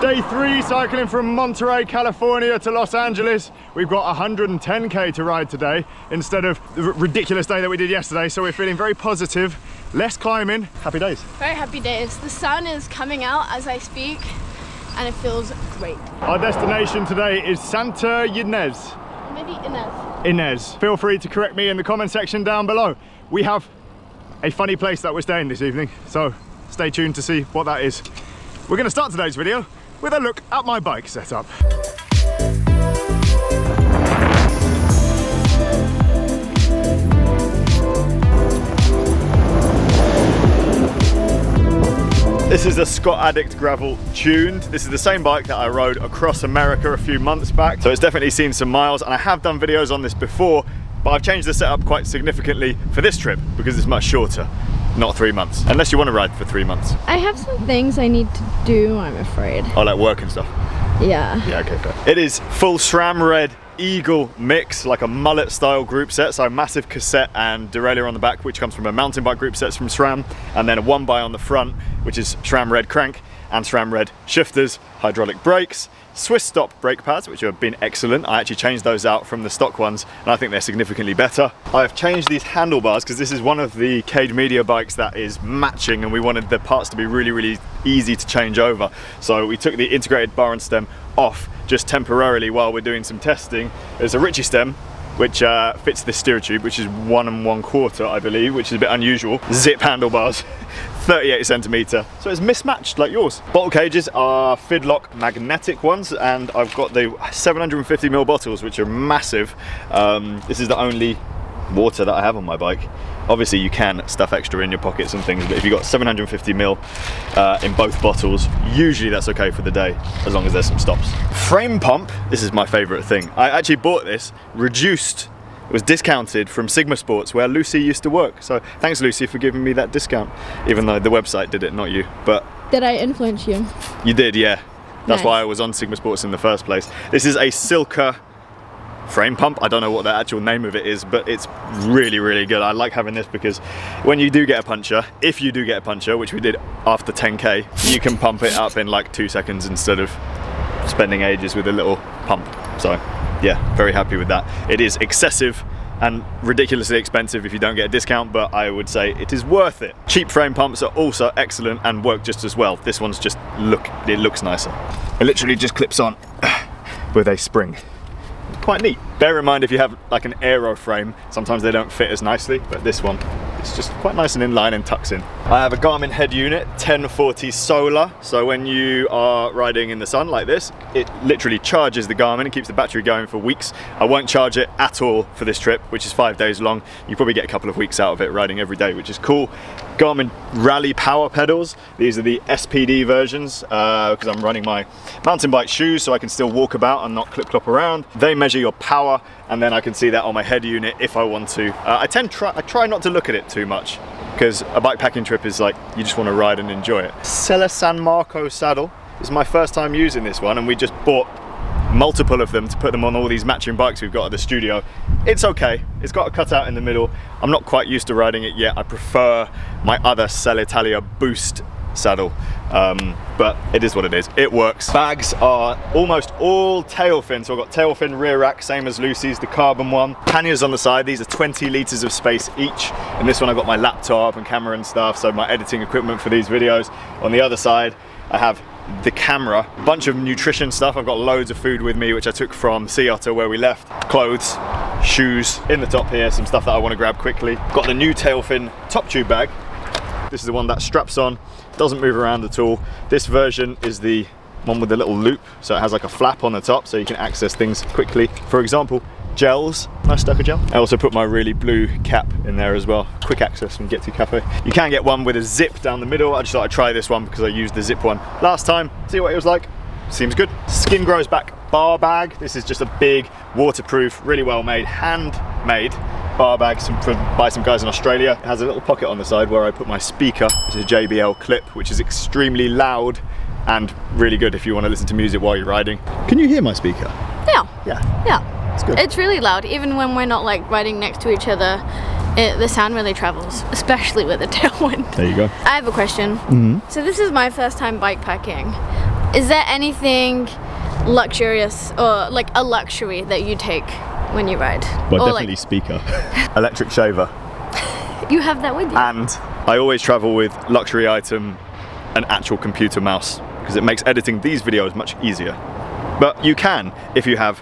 Day 3 cycling from Monterey, California to Los Angeles. We've got 110k to ride today instead of the ridiculous day that we did yesterday, so we're feeling very positive. Less climbing. Happy days. Very happy days. The sun is coming out as I speak and it feels great. Our destination today is Santa Ynez. Maybe Inez. Inez. Feel free to correct me in the comment section down below. We have a funny place that we're staying this evening, so stay tuned to see what that is. We're going to start today's video with a look at my bike setup. This is a Scott Addict Gravel tuned. This is the same bike that I rode across America a few months back, so it's definitely seen some miles, and I have done videos on this before, but I've changed the setup quite significantly for this trip because it's much shorter. Not 3 months, unless you want to ride for 3 months. I have some things I need to do, I'm afraid. Oh, like work and stuff? Yeah. Yeah, okay, fair. It is full SRAM red Eagle mix, like a mullet style group set, so massive cassette and derailleur on the back, which comes from a mountain bike group sets from SRAM, and then a 1x on the front, which is SRAM red crank and SRAM red shifters, hydraulic brakes, Swiss stop brake pads, which have been excellent. I actually changed those out from the stock ones, and I think they're significantly better. I've changed these handlebars because this is one of the CADE Media bikes that is matching, and we wanted the parts to be really easy to change over. So we took the integrated bar and stem off just temporarily while we're doing some testing. There's a Ritchie stem, which fits this steer tube, which is 1 1/4, I believe, which is a bit unusual. Zip handlebars. 38 centimeter, so it's mismatched like yours. Bottle cages are fidlock magnetic ones, and I've got the 750ml bottles, which are massive. This is the only water that I have on my bike. Obviously you can stuff extra in your pockets and things, but if you've got 750ml in both bottles, usually that's okay for the day, as long as there's some stops. Frame pump, this is my favorite thing. I actually bought this reduced. It was discounted from Sigma Sports, where Lucy used to work. So thanks, Lucy, for giving me that discount, even though the website did it, not you. But did I influence you? You did, yeah. That's Nice. why I was on Sigma Sports in the first place. This is a Silka frame pump. I don't know what the actual name of it is, but it's really good. I like having this because when you do get a puncture, if you do get a puncture, which we did after 10k, you can pump it up in like 2 seconds instead of spending ages with a little pump. So yeah, very happy with that. It is excessive and ridiculously expensive if you don't get a discount, but I would say it is worth it. Cheap frame pumps are also excellent and work just as well. This one's just it looks nicer. It literally just clips on with a spring. Quite neat. Bear in mind, if you have like an aero frame, sometimes they don't fit as nicely, but this one, it's just quite nice and in line and tucks in. I have a Garmin head unit, 1040 solar, so when you are riding in the sun like this, it literally charges the Garmin and keeps the battery going for weeks. I won't charge it at all for this trip, which is 5 days long. You probably get a couple of weeks out of it riding every day, which is cool. Garmin Rally power pedals. These are the SPD versions because I'm running my mountain bike shoes, so I can still walk about and not clip-clop around. They measure your power, and then I can see that on my head unit if I want to. I try not to look at it too much, because a bikepacking trip is like, you just want to ride and enjoy it. Sella San Marco saddle. This is my first time using this one, and we just bought multiple of them to put them on all these matching bikes we've got at the studio. It's okay. It's got a cutout in the middle. I'm not quite used to riding it yet. I prefer my other Selle Italia Boost saddle, but it is what it is. It works. Bags are almost all Tailfin, so I've got Tailfin rear rack, same as Lucy's, the carbon one. Panniers on the side. These are 20 litres of space each, and this one I've got my laptop and camera and stuff, so my editing equipment for these videos. On the other side I have the camera, a bunch of nutrition stuff. I've got loads of food with me, which I took from Sea Otter where we left. Clothes, shoes, in the top here, some stuff that I want to grab quickly. Got the new Tailfin top tube bag. This is the one that straps on, doesn't move around at all. This version is the one with the little loop, so it has like a flap on the top, so you can access things quickly. For example, gels, nice stack of gel. I also put my really blue cap in there as well. Quick access from Get to Cafe. You can get one with a zip down the middle. I just thought I'd try this one because I used the zip one last time. See what it was like. Seems good. Skin Grows Back bar bag. This is just a big, waterproof, really well made, handmade bar bag by some guys in Australia. It has a little pocket on the side where I put my speaker, which is a JBL clip, which is extremely loud and really good if you want to listen to music while you're riding. Can you hear my speaker? Yeah. Yeah. Yeah. It's good. It's really loud, even when we're not like riding next to each other. The sound really travels, especially with the tailwind. There you go. I have a question. So this is my first time bikepacking. Is there anything luxurious or like a luxury that you take when you ride? Well, or definitely speaker. Electric shaver. You have that with you? And I always travel with luxury item, an actual computer mouse, because it makes editing these videos much easier. But you can if you have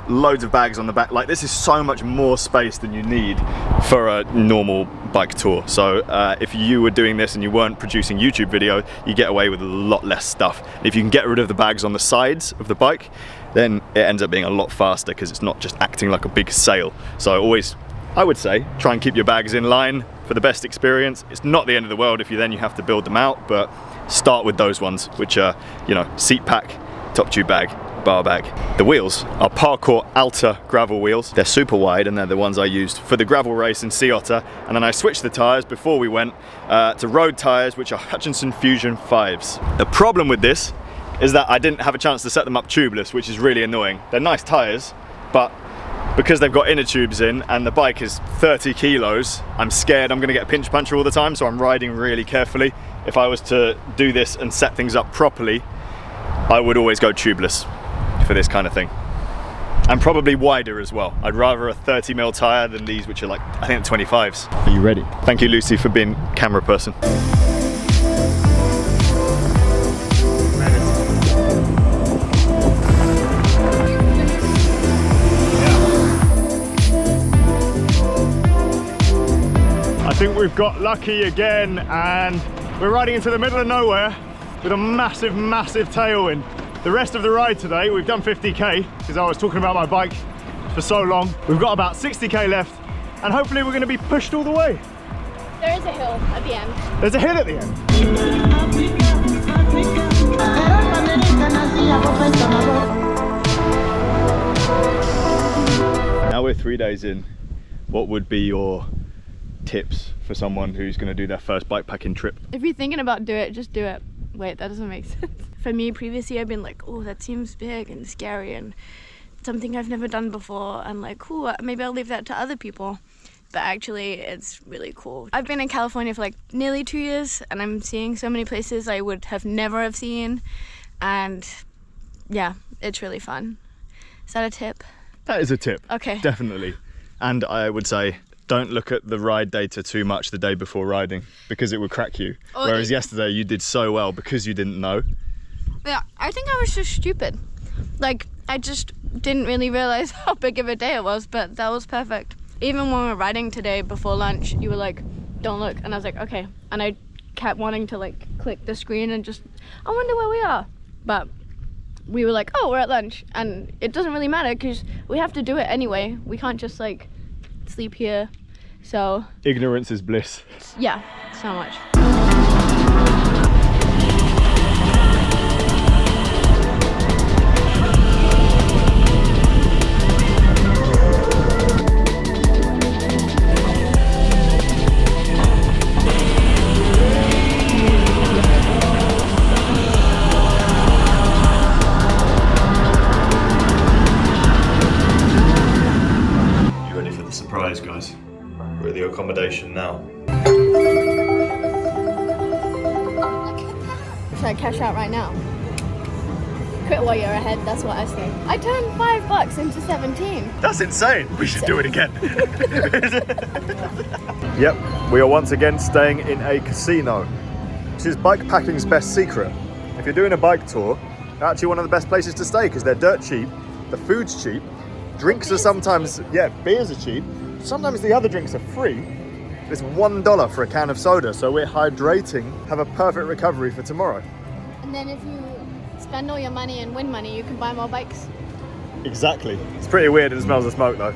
loads of bags on the back. Like, this is so much more space than you need for a normal bike tour. So if you were doing this and you weren't producing YouTube video, you get away with a lot less stuff. If you can get rid of the bags on the sides of the bike, then it ends up being a lot faster because it's not just acting like a big sail. So always, I would say, try and keep your bags in line for the best experience. It's not the end of the world if you have to build them out, but start with those ones, which are, you know, seat pack, top tube bag, bar bag. The wheels are Parcours Alta gravel wheels. They're super wide and they're the ones I used for the gravel race in Sea Otter, and then I switched the tyres before we went to road tyres, which are Hutchinson Fusion 5s. The problem with this is that I didn't have a chance to set them up tubeless, which is really annoying. They're nice tyres, but because they've got inner tubes in and the bike is 30 kilos, I'm scared I'm gonna get a pinch puncture all the time, so I'm riding really carefully. If I was to do this and set things up properly, I would always go tubeless for this kind of thing. And probably wider as well. I'd rather a 30mm tyre than these, which are like, I think 25s. Are you ready? Thank you, Lucy, for being camera person. I think we've got lucky again, and we're riding into the middle of nowhere with a massive, massive tailwind. The rest of the ride today, we've done 50k, because I was talking about my bike for so long. We've got about 60k left, and hopefully we're going to be pushed all the way. There is a hill at the end. There's a hill at the end. Now we're 3 days in. What would be your tips for someone who's going to do their first bikepacking trip? If you're thinking about do it, just do it. Wait, that doesn't make sense. For me, previously I've been like, oh, that seems big and scary and something I've never done before, and like, cool, maybe I'll leave that to other people. But actually, it's really cool. I've been in California for like nearly 2 years, and I'm seeing so many places I would have never have seen, and yeah, it's really fun. Is that a tip? That is a tip. Okay. Definitely. And I would say, don't look at the ride data too much the day before riding, because it would crack you. Whereas yesterday you did so well because you didn't know. Yeah, I think I was just stupid. Like, I just didn't really realize how big of a day it was, but that was perfect. Even when we were riding today before lunch, you were like, don't look. And I was like, okay. And I kept wanting to like click the screen and just, I wonder where we are. But we were like, oh, we're at lunch. And it doesn't really matter because we have to do it anyway. We can't just like sleep here. So ignorance is bliss. Yeah, so much. You ready for the surprise, guys? We're at the accommodation now. Should I cash out right now? Quit while you're ahead, that's what I say. I turned $5 into 17. That's insane. We should do it again. Yep, we are once again staying in a casino, which is bikepacking's best secret. If you're doing a bike tour, they're actually one of the best places to stay because they're dirt cheap, the food's cheap, drinks are sometimes, yeah, beers are cheap. Sometimes the other drinks are free. It's $1 for a can of soda, so we're hydrating, have a perfect recovery for tomorrow. And then if you spend all your money and win money, you can buy more bikes. Exactly. It's pretty weird and it smells of smoke though.